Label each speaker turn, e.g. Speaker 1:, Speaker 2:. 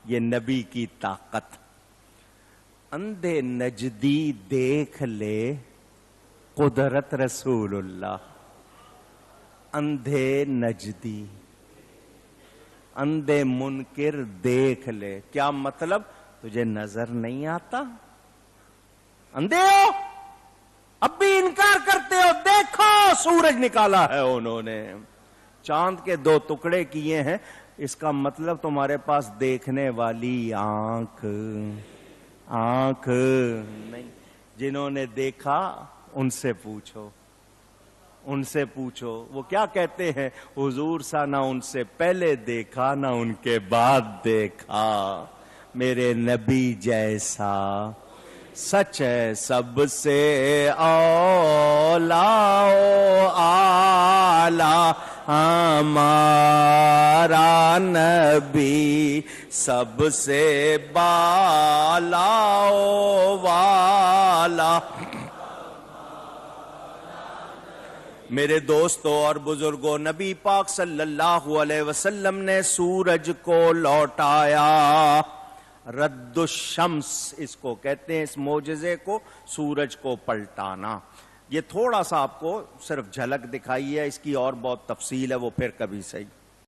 Speaker 1: یہ نبی کی طاقت. اندھے نجدی دیکھ لے قدرت رسول اللہ. اندھے نجدی، اندھے منکر دیکھ لے. کیا مطلب؟ تجھے نظر نہیں آتا؟ اندھے ہو، اب بھی انکار کرتے ہو؟ دیکھو سورج نکالا ہے انہوں نے، چاند کے 2 ٹکڑے کیے ہیں. اس کا مطلب تمہارے پاس دیکھنے والی آنکھ نہیں. جنہوں نے دیکھا ان سے پوچھو، ان سے پوچھو. وہ کیا کہتے ہیں؟ حضور سا نہ ان سے پہلے دیکھا نہ ان کے بعد دیکھا، میرے نبی جیسا سچ ہے سب سے اولا و اعلی ہمارا نبی، سب سے بالا و والا. میرے دوستوں اور بزرگوں، نبی پاک صلی اللہ علیہ وسلم نے سورج کو لوٹایا. رد الشمس اس کو کہتے ہیں، اس معجزے کو، سورج کو پلٹانا. یہ تھوڑا سا آپ کو صرف جھلک دکھائی ہے، اس کی اور بہت تفصیل ہے، وہ پھر کبھی صحیح.